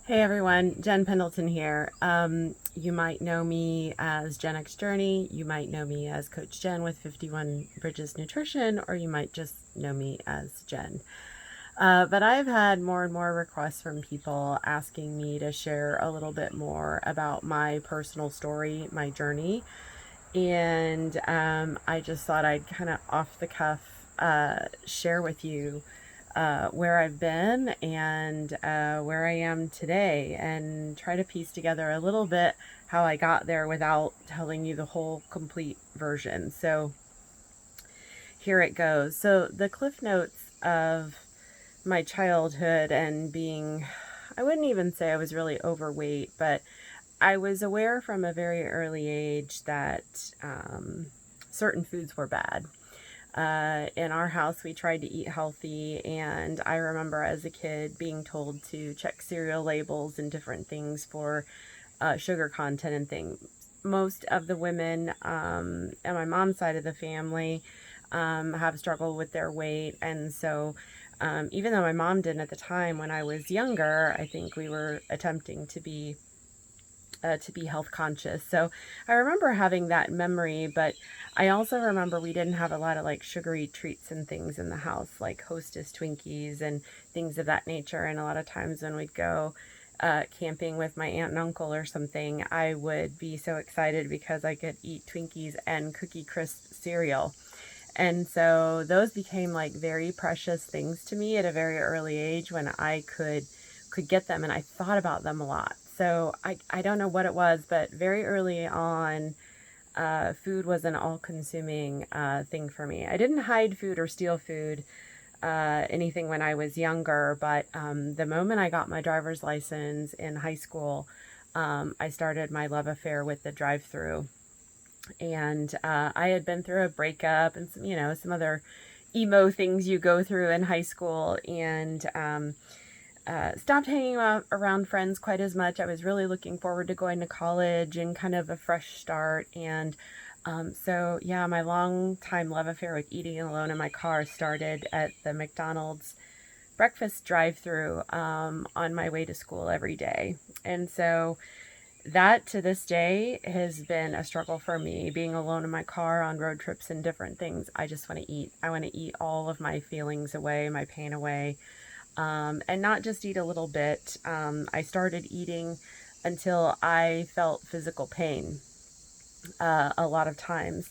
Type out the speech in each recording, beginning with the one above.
Hey everyone, Jen Pendleton here. You might know me as JenX Journey, you might know me as Coach Jen with 51 Bridges Nutrition, or you might just know me as Jen. But I've had more and more requests from people asking me to share a little bit more about my personal story, my journey, and I just thought I'd kind of off the cuff share with you where I've been and where I am today, and try to piece together a little bit how I got there without telling you the whole complete version. So here it goes. So the cliff notes of my childhood and being, I wouldn't even say I was really overweight, but I was aware from a very early age that certain foods were bad. In our house, we tried to eat healthy, and I remember as a kid being told to check cereal labels and different things for sugar content and things. Most of the women on my mom's side of the family have struggled with their weight, and so even though my mom didn't at the time when I was younger, I think we were attempting to be health conscious. So I remember having that memory, but I also remember we didn't have a lot of like sugary treats and things in the house, like Hostess Twinkies and things of that nature. And a lot of times when we'd go camping with my aunt and uncle or something, I would be so excited because I could eat Twinkies and Cookie Crisp cereal. And so those became like very precious things to me at a very early age when I could get them, and I thought about them a lot. So I don't know what it was, but very early on, food was an all-consuming thing for me. I didn't hide food or steal food, anything when I was younger, but the moment I got my driver's license in high school, I started my love affair with the drive-through. And I had been through a breakup and some other emo things you go through in high school, and stopped hanging out around friends quite as much. I was really looking forward to going to college and kind of a fresh start. And so, yeah, my long time love affair with eating alone in my car started at the McDonald's breakfast drive-through on my way to school every day. And so that to this day has been a struggle for me, being alone in my car on road trips and different things. I just want to eat. I want to eat all of my feelings away, my pain away. And not just eat a little bit. I started eating until I felt physical pain a lot of times.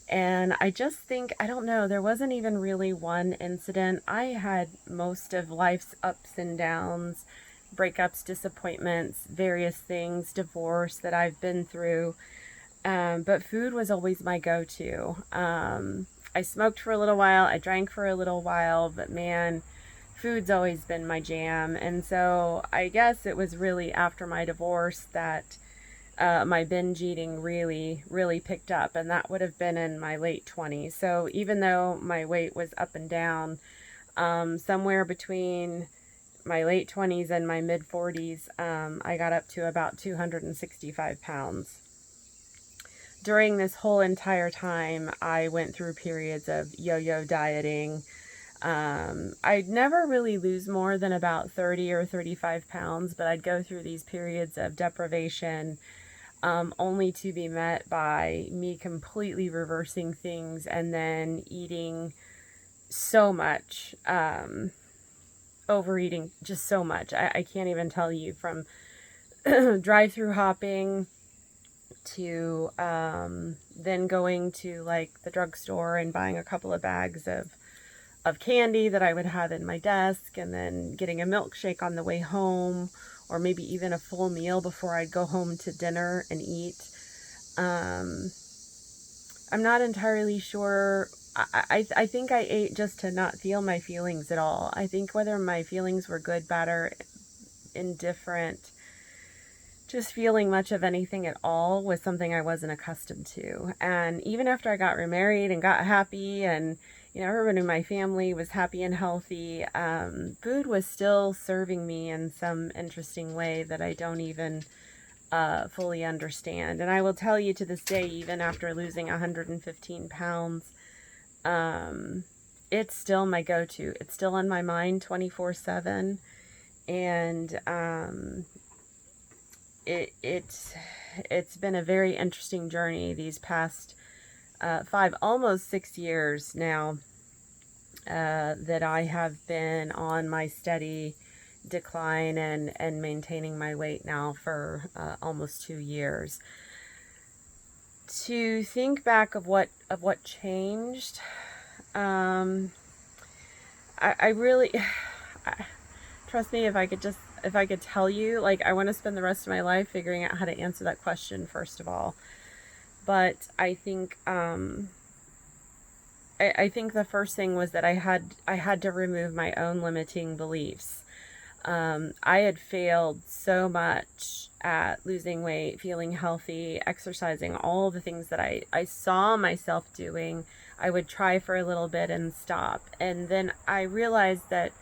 And I just think, I don't know, there wasn't even really one incident. I had most of life's ups and downs, breakups, disappointments, various things, divorce that I've been through. But food was always my go-to. I smoked for a little while, I drank for a little while, but man, food's always been my jam. And so I guess it was really after my divorce that my binge eating really picked up, and that would have been in my late 20s. So even though my weight was up and down, somewhere between my late 20s and my mid 40s, I got up to about 265 pounds. During this whole entire time, I went through periods of yo-yo dieting. I'd never really lose more than about 30 or 35 pounds, but I'd go through these periods of deprivation, only to be met by me completely reversing things and then eating so much, overeating just so much. I can't even tell you, from drive-through hopping to then going to like the drugstore and buying a couple of bags of candy that I would have in my desk, and then getting a milkshake on the way home, or maybe even a full meal before I'd go home to dinner and eat. I'm not entirely sure. I think I ate just to not feel my feelings at all. I think whether my feelings were good, bad, or indifferent, just feeling much of anything at all was something I wasn't accustomed to. And even after I got remarried and got happy, and everyone in my family was happy and healthy, food was still serving me in some interesting way that I don't even fully understand. And I will tell you, to this day, even after losing 115 pounds, it's still my go-to. It's still on my mind 24/7. And it's been a very interesting journey these past 5, almost 6 years now, that I have been on my steady decline and maintaining my weight now for almost 2 years. To think back of what changed, I really trust me, if I could tell you, like, I want to spend the rest of my life figuring out how to answer that question, first of all. But I think I think the first thing was that I had to remove my own limiting beliefs. I had failed so much at losing weight, feeling healthy, exercising, all the things that I saw myself doing. I would try for a little bit and stop. And then I realized that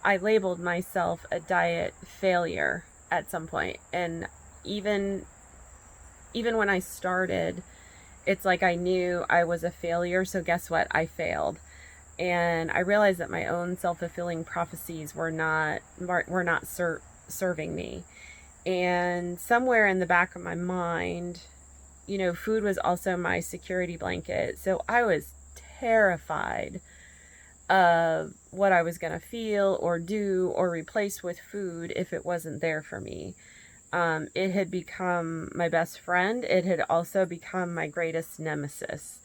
I labeled myself a diet failure at some point. And even when I started, it's like I knew I was a failure. So guess what? I failed. And I realized that my own self-fulfilling prophecies were not serving me. And somewhere in the back of my mind, food was also my security blanket. So I was terrified of what I was going to feel or do or replace with food if it wasn't there for me. It had become my best friend. It had also become my greatest nemesis.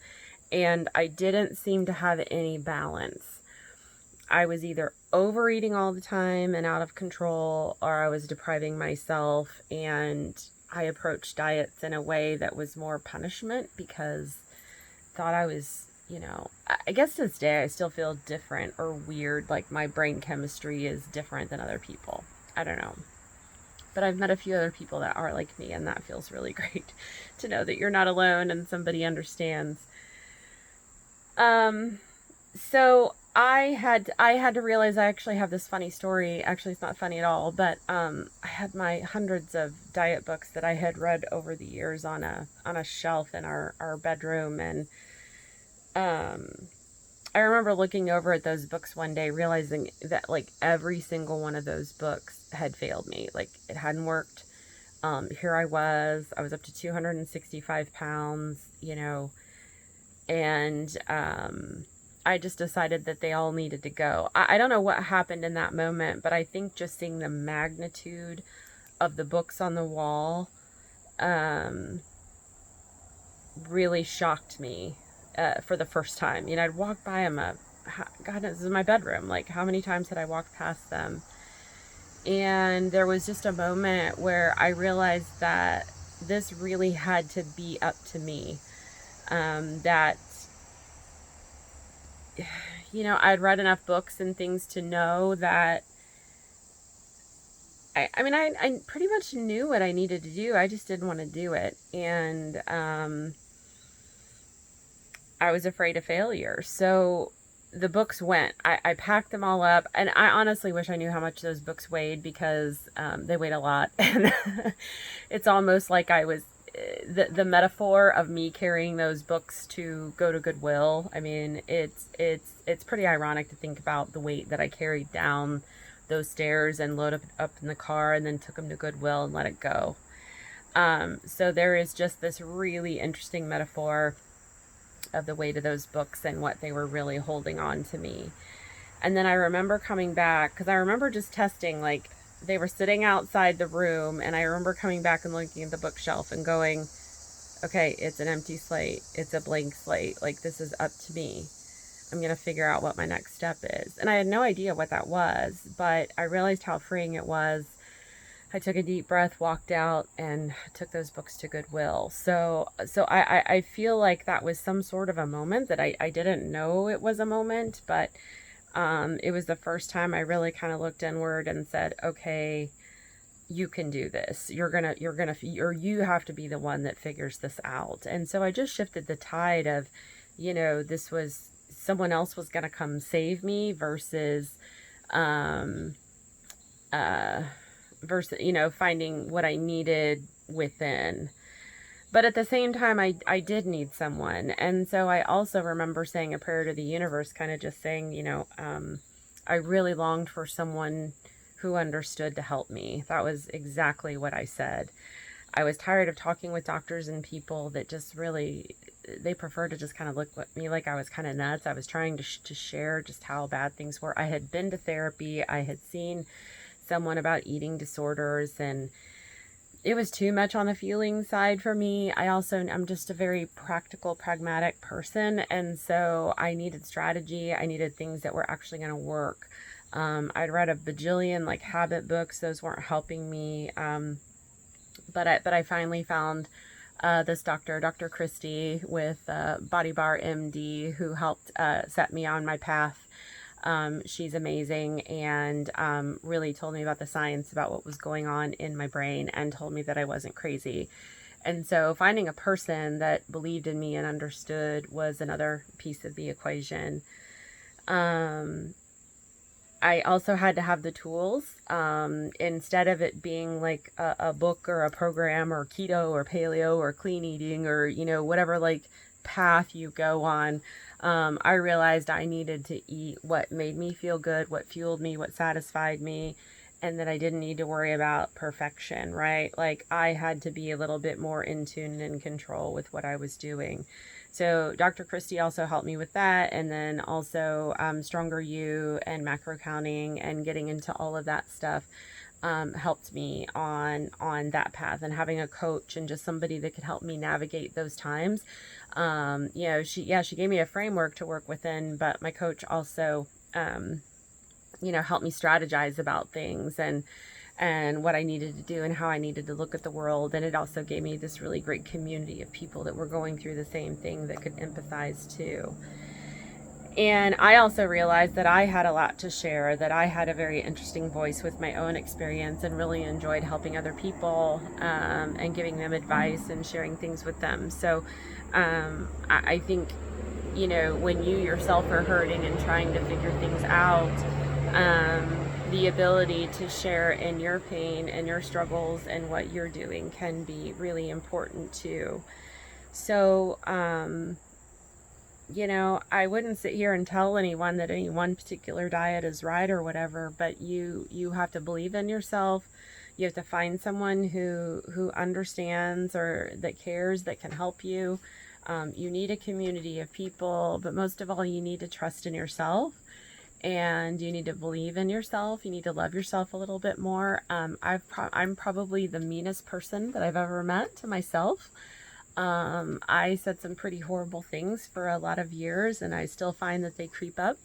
And I didn't seem to have any balance. I was either overeating all the time and out of control, or I was depriving myself, and I approached diets in a way that was more punishment because I thought I was, I guess to this day I still feel different or weird, like my brain chemistry is different than other people. I don't know. But I've met a few other people that are like me, and that feels really great to know that you're not alone and somebody understands. So I had to realize I actually have this funny story. Actually, it's not funny at all, but I had my hundreds of diet books that I had read over the years on a shelf in our bedroom, and I remember looking over at those books one day, realizing that like every single one of those books had failed me. Like, it hadn't worked. Here I was up to 265 pounds, and I just decided that they all needed to go. I don't know what happened in that moment, but I think just seeing the magnitude of the books on the wall really shocked me for the first time. I'd walk by them. God, this is my bedroom. Like, how many times had I walked past them? And there was just a moment where I realized that this really had to be up to me. That, I'd read enough books and things to know that I pretty much knew what I needed to do. I just didn't want to do it. And I was afraid of failure. So the books went. I packed them all up, and I honestly wish I knew how much those books weighed, because they weighed a lot. And it's almost like I was the metaphor of me carrying those books to go to Goodwill. I mean, it's pretty ironic to think about the weight that I carried down those stairs and load up in the car and then took them to Goodwill and let it go. So there is just this really interesting metaphor of the weight of those books and what they were really holding on to me. And then I remember coming back, because I remember just testing, like, they were sitting outside the room, and I remember coming back and looking at the bookshelf and going, okay, it's an empty slate. It's a blank slate. Like, this is up to me. I'm going to figure out what my next step is. And I had no idea what that was, but I realized how freeing it was. I took a deep breath, walked out, and took those books to Goodwill. So I feel like that was some sort of a moment that I didn't know it was a moment, but it was the first time I really kind of looked inward and said, okay, you can do this. You have to be the one that figures this out. And so I just shifted the tide of, this was someone else was going to come save me versus finding what I needed within. But at the same time, I did need someone. And so I also remember saying a prayer to the universe, kind of just saying, I really longed for someone who understood to help me. That was exactly what I said. I was tired of talking with doctors and people that just really, they prefer to just kind of look at me like I was kind of nuts. I was trying to share just how bad things were. I had been to therapy. I had seen someone about eating disorders, and it was too much on the feeling side for me. I'm just a very practical, pragmatic person. And so I needed strategy. I needed things that were actually going to work. I'd read a bajillion like habit books. Those weren't helping me. But I finally found this Dr. Christie with Body Bar MD, who helped set me on my path. She's amazing, and really told me about the science about what was going on in my brain, and told me that I wasn't crazy. And so finding a person that believed in me and understood was another piece of the equation. I also had to have the tools. Instead of it being like a book or a program or keto or paleo or clean eating or, whatever like path you go on, I realized I needed to eat what made me feel good, what fueled me, what satisfied me, and that I didn't need to worry about perfection, right? Like I had to be a little bit more in tune and in control with what I was doing. So Dr. Christie also helped me with that, and then also Stronger You and macro counting and getting into all of that stuff helped me on that path, and having a coach and just somebody that could help me navigate those times. She gave me a framework to work within, but my coach also helped me strategize about things and what I needed to do and how I needed to look at the world. And it also gave me this really great community of people that were going through the same thing that could empathize too. And I also realized that I had a lot to share, that I had a very interesting voice with my own experience, and really enjoyed helping other people and giving them advice and sharing things with them. So I think, when you yourself are hurting and trying to figure things out, the ability to share in your pain and your struggles and what you're doing can be really important too. So, I wouldn't sit here and tell anyone that any one particular diet is right or whatever, but you have to believe in yourself. You have to find someone who understands or that cares, that can help you. You need a community of people, but most of all, you need to trust in yourself. And you need to believe in yourself. You need to love yourself a little bit more. I'm probably the meanest person that I've ever met to myself. I said some pretty horrible things for a lot of years, and I still find that they creep up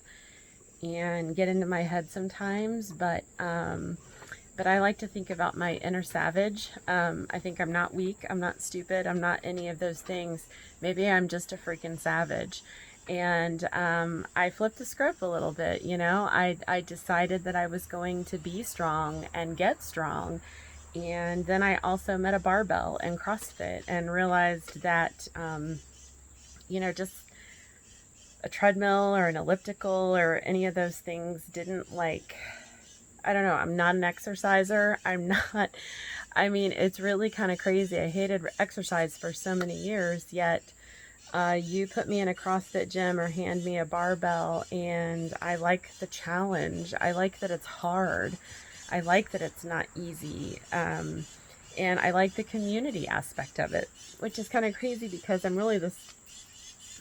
and get into my head sometimes. But I like to think about my inner savage. I think I'm not weak. I'm not stupid. I'm not any of those things. Maybe I'm just a freaking savage. And I flipped the script a little bit. I decided that I was going to be strong and get strong. And then I also met a barbell and CrossFit and realized that, just a treadmill or an elliptical or any of those things didn't I don't know, I'm not an exerciser. It's really kind of crazy. I hated exercise for so many years, yet you put me in a CrossFit gym or hand me a barbell, and I like the challenge. I like that it's hard. I like that it's not easy. And I like the community aspect of it, which is kind of crazy because I'm really this,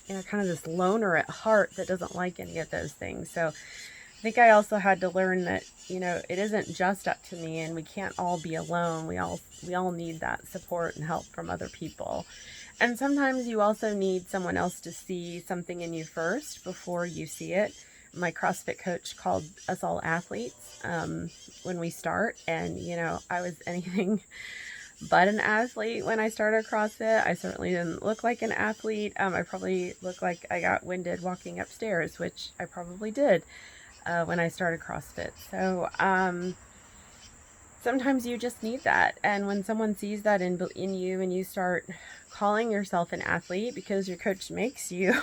kind of this loner at heart that doesn't like any of those things. So I think I also had to learn that, it isn't just up to me, and we can't all be alone. We all need that support and help from other people. And sometimes you also need someone else to see something in you first before you see it. My CrossFit coach called us all athletes when we start. And, I was anything but an athlete when I started CrossFit. I certainly didn't look like an athlete. I probably looked like I got winded walking upstairs, which I probably did when I started CrossFit. So sometimes you just need that. And when someone sees that in you and you start calling yourself an athlete because your coach makes you,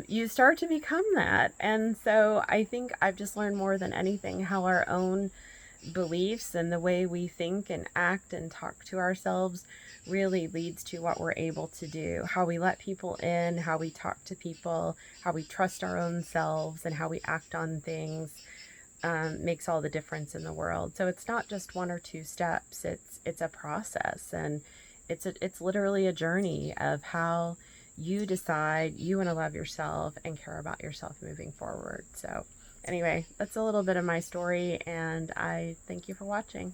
you start to become that. And so I think I've just learned more than anything how our own beliefs and the way we think and act and talk to ourselves really leads to what we're able to do. How we let people in, how we talk to people, how we trust our own selves, and how we act on things. makes all the difference in the world. So it's not just one or two steps. It's a process, and it's literally a journey of how you decide you want to love yourself and care about yourself moving forward. So anyway, that's a little bit of my story, and I thank you for watching.